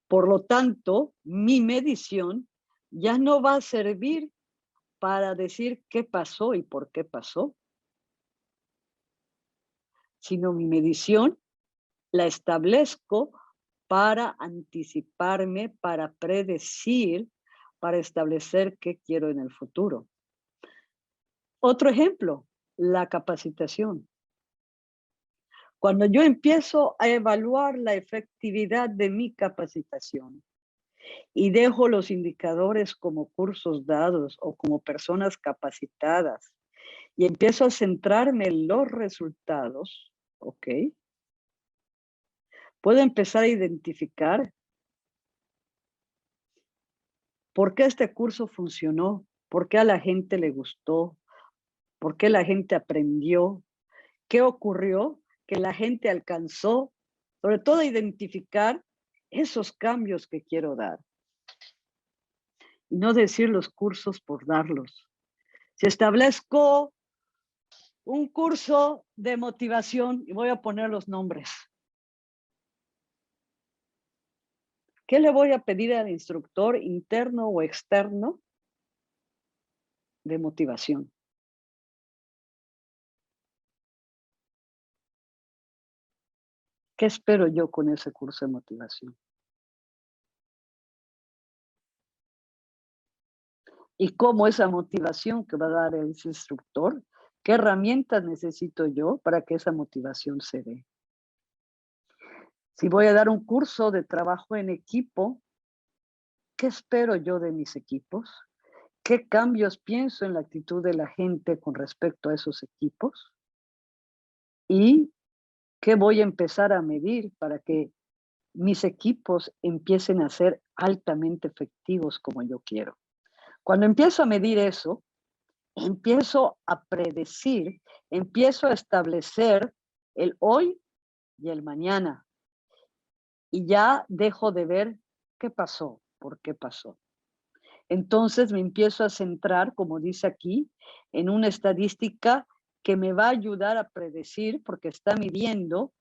Por lo tanto, mi medición ya no va a servir para decir qué pasó y por qué pasó, sino mi medición la establezco para anticiparme, para predecir, para establecer qué quiero en el futuro. Otro ejemplo, la capacitación. Cuando yo empiezo a evaluar la efectividad de mi capacitación y dejo los indicadores como cursos dados o como personas capacitadas y empiezo a centrarme en los resultados, ¿ok? Puedo empezar a identificar por qué este curso funcionó, por qué a la gente le gustó, por qué la gente aprendió, qué ocurrió que la gente alcanzó, sobre todo identificar esos cambios que quiero dar. Y no decir los cursos por darlos. Si establezco un curso de motivación, y voy a poner los nombres, ¿qué le voy a pedir al instructor interno o externo de motivación? ¿Qué espero yo con ese curso de motivación? y cómo esa motivación que va a dar ese instructor, qué herramientas necesito yo para que esa motivación se dé. Si voy a dar un curso de trabajo en equipo, ¿qué espero yo de mis equipos? ¿Qué cambios pienso en la actitud de la gente con respecto a esos equipos? ¿Y qué voy a empezar a medir para que mis equipos empiecen a ser altamente efectivos como yo quiero? Cuando empiezo a medir eso, empiezo a predecir, empiezo a establecer el hoy y el mañana. Y ya dejo de ver qué pasó, por qué pasó. Entonces me empiezo a centrar, como dice aquí, en una estadística que me va a ayudar a predecir, porque está midiendo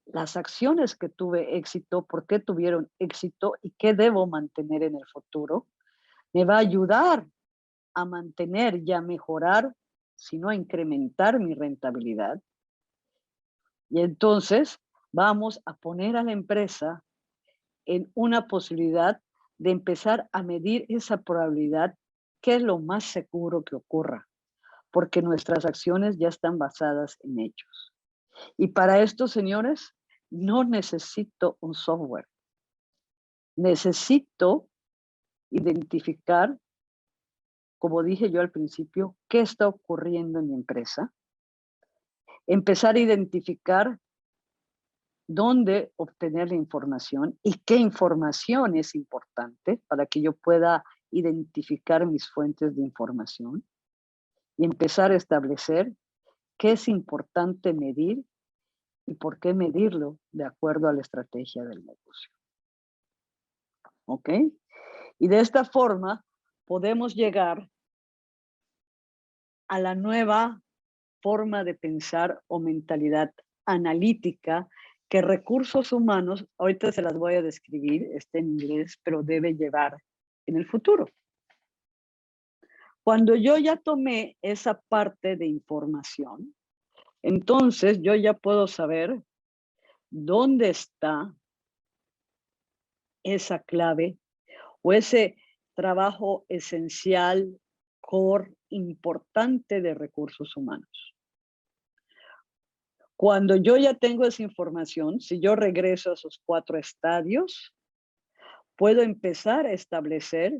las acciones que tuve éxito, por qué tuvieron éxito y qué debo mantener en el futuro. Me va a ayudar a mantener y a mejorar, sino a incrementar mi rentabilidad. Y entonces vamos a poner a la empresa en una posibilidad de empezar a medir esa probabilidad, que es lo más seguro que ocurra, porque nuestras acciones ya están basadas en hechos. Y para esto, señores, no necesito un software. Necesito identificar, como dije yo al principio, qué está ocurriendo en mi empresa, empezar a identificar dónde obtener la información y qué información es importante para que yo pueda identificar mis fuentes de información y empezar a establecer qué es importante medir y por qué medirlo de acuerdo a la estrategia del negocio. ¿Ok? Y de esta forma podemos llegar a la nueva forma de pensar o mentalidad analítica que recursos humanos, ahorita se las voy a describir, está en inglés, pero debe llevar en el futuro. Cuando yo ya tomé esa parte de información, entonces yo ya puedo saber dónde está esa clave o ese trabajo esencial, core, importante de recursos humanos. Cuando yo ya tengo esa información, si yo regreso a esos 4 estadios, puedo empezar a establecer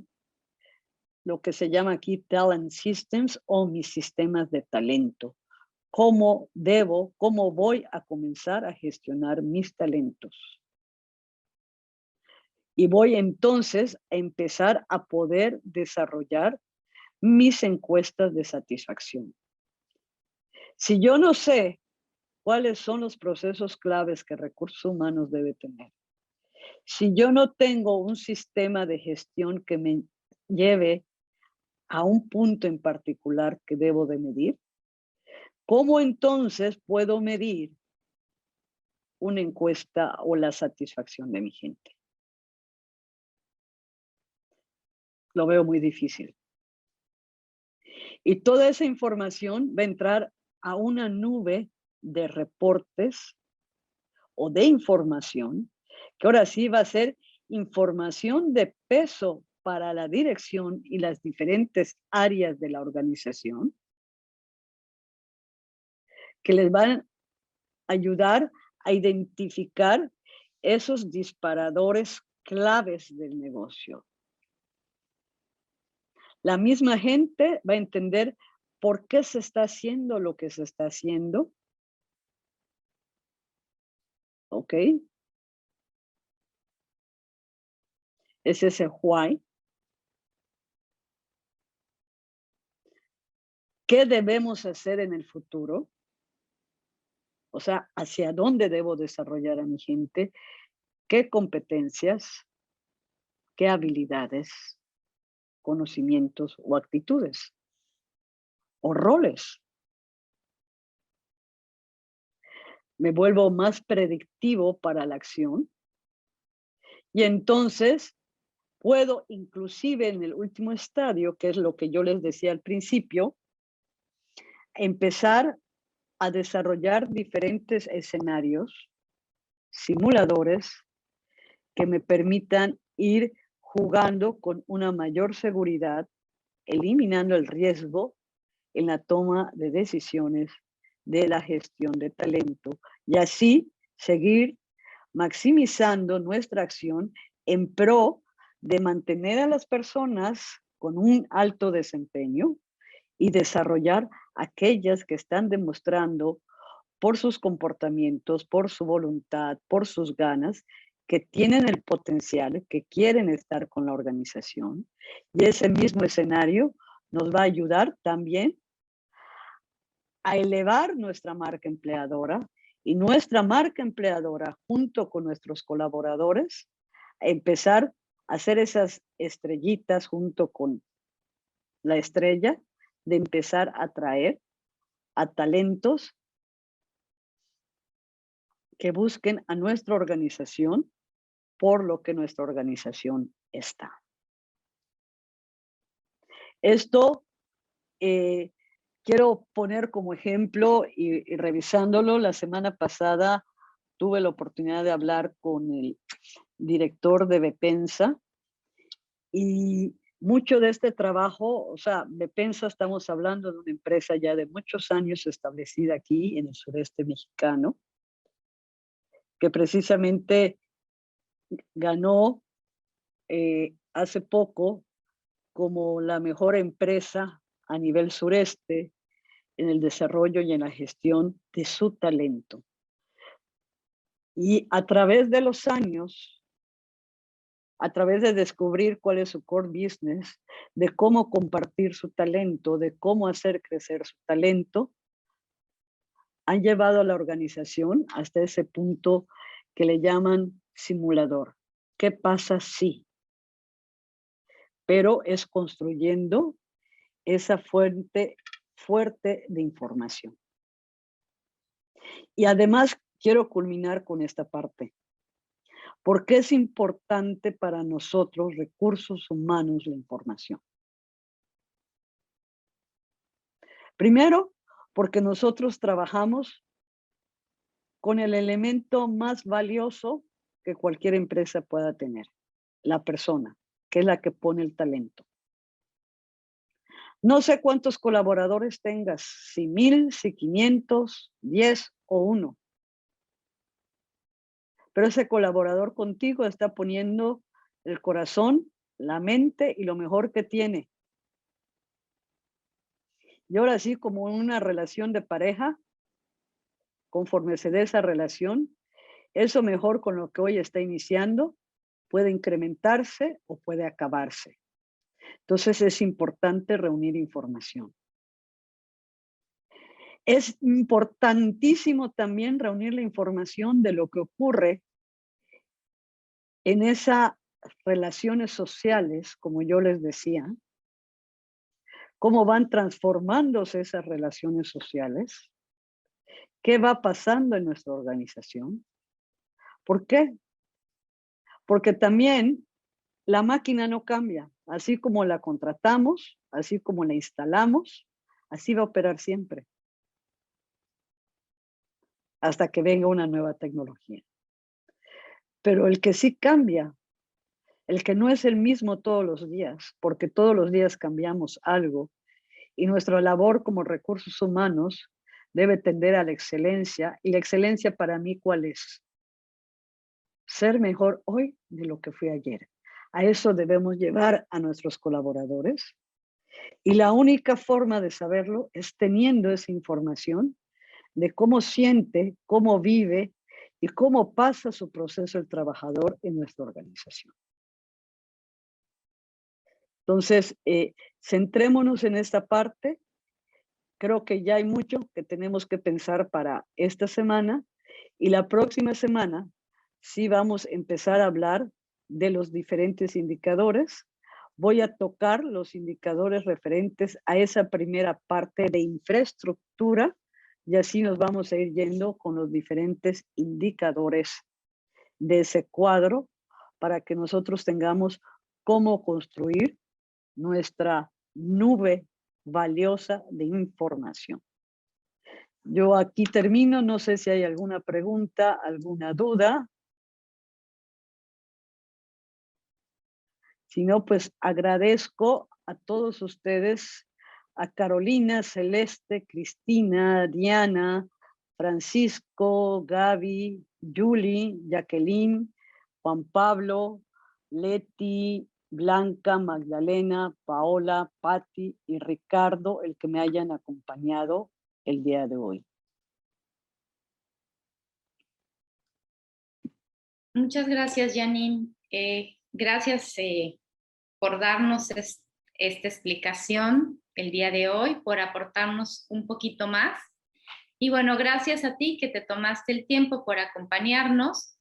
lo que se llama aquí talent systems o mis sistemas de talento. ¿Cómo voy a comenzar a gestionar mis talentos? Y voy entonces a empezar a poder desarrollar mis encuestas de satisfacción. Si yo no sé cuáles son los procesos claves que recursos humanos debe tener, si yo no tengo un sistema de gestión que me lleve a un punto en particular que debo de medir, ¿cómo entonces puedo medir una encuesta o la satisfacción de mi gente? Lo veo muy difícil. Y toda esa información va a entrar a una nube de reportes o de información, que ahora sí va a ser información de peso para la dirección y las diferentes áreas de la organización, que les van a ayudar a identificar esos disparadores claves del negocio. La misma gente va a entender por qué se está haciendo lo que se está haciendo. ¿Ok? Es ese why. ¿Qué debemos hacer en el futuro? O sea, ¿hacia dónde debo desarrollar a mi gente? ¿Qué competencias? ¿Qué habilidades? Conocimientos o actitudes o roles. Me vuelvo más predictivo para la acción y entonces puedo inclusive en el último estadio, que es lo que yo les decía al principio, empezar a desarrollar diferentes escenarios, simuladores, que me permitan ir jugando con una mayor seguridad eliminando el riesgo en la toma de decisiones de la gestión de talento y así seguir maximizando nuestra acción en pro de mantener a las personas con un alto desempeño y desarrollar aquellas que están demostrando por sus comportamientos, por su voluntad, por sus ganas, que tienen el potencial, que quieren estar con la organización. Y ese mismo escenario nos va a ayudar también a elevar nuestra marca empleadora y nuestra marca empleadora junto con nuestros colaboradores, a empezar a hacer esas estrellitas junto con la estrella, de empezar a atraer a talentos que busquen a nuestra organización por lo que nuestra organización está. Esto quiero poner como ejemplo y revisándolo, la semana pasada tuve la oportunidad de hablar con el director de Bepensa y mucho de este trabajo, o sea, Bepensa estamos hablando de una empresa ya de muchos años establecida aquí en el sureste mexicano, que precisamente ganó hace poco como la mejor empresa a nivel sureste en el desarrollo y en la gestión de su talento. Y a través de los años, a través de descubrir cuál es su core business, de cómo compartir su talento, de cómo hacer crecer su talento, han llevado a la organización hasta ese punto que le llaman simulador. ¿Qué pasa si? Pero es construyendo esa fuente fuerte de información. Y además quiero culminar con esta parte. ¿Por qué es importante para nosotros, recursos humanos, la información? Primero, porque nosotros trabajamos con el elemento más valioso que cualquier empresa pueda tener, la persona, que es la que pone el talento. No sé cuántos colaboradores tengas, si 1000, si 500, 10 o 1. Pero ese colaborador contigo está poniendo el corazón, la mente y lo mejor que tiene. Y ahora sí, como en una relación de pareja, conforme se dé esa relación, eso mejor con lo que hoy está iniciando puede incrementarse o puede acabarse. Entonces es importante reunir información. Es importantísimo también reunir la información de lo que ocurre en esas relaciones sociales, como yo les decía, cómo van transformándose esas relaciones sociales, qué va pasando en nuestra organización. ¿Por qué? Porque también la máquina no cambia, así como la contratamos, así como la instalamos, así va a operar siempre, hasta que venga una nueva tecnología. Pero el que sí cambia, el que no es el mismo todos los días, porque todos los días cambiamos algo, y nuestra labor como recursos humanos debe tender a la excelencia. Y la excelencia para mí, ¿cuál es? Ser mejor hoy de lo que fui ayer. A eso debemos llevar a nuestros colaboradores. Y la única forma de saberlo es teniendo esa información de cómo siente, cómo vive y cómo pasa su proceso el trabajador en nuestra organización. Entonces, centrémonos en esta parte. Creo que ya hay mucho que tenemos que pensar para esta semana y la próxima semana sí vamos a empezar a hablar de los diferentes indicadores. Voy a tocar los indicadores referentes a esa primera parte de infraestructura y así nos vamos a ir yendo con los diferentes indicadores de ese cuadro para que nosotros tengamos cómo construir nuestra nube valiosa de información. Yo aquí termino, no sé si hay alguna pregunta, alguna duda. Si no, pues agradezco a todos ustedes, a Carolina, Celeste, Cristina, Diana, Francisco, Gaby, Julie, Jacqueline, Juan Pablo, Leti, Blanca, Magdalena, Paola, Patti y Ricardo, el que me hayan acompañado el día de hoy. Muchas gracias, Janine. Gracias por darnos esta explicación el día de hoy, por aportarnos un poquito más. Y bueno, gracias a ti que te tomaste el tiempo por acompañarnos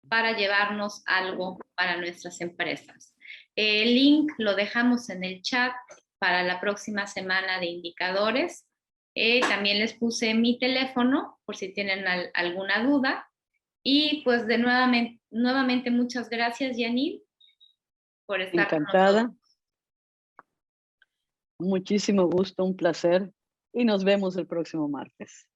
para llevarnos algo para nuestras empresas. El link lo dejamos en el chat para la próxima semana de indicadores. También les puse mi teléfono por si tienen alguna duda. Y pues nuevamente muchas gracias, Janine, por estar encantada. con nosotros. Muchísimo gusto, un placer y nos vemos el próximo martes.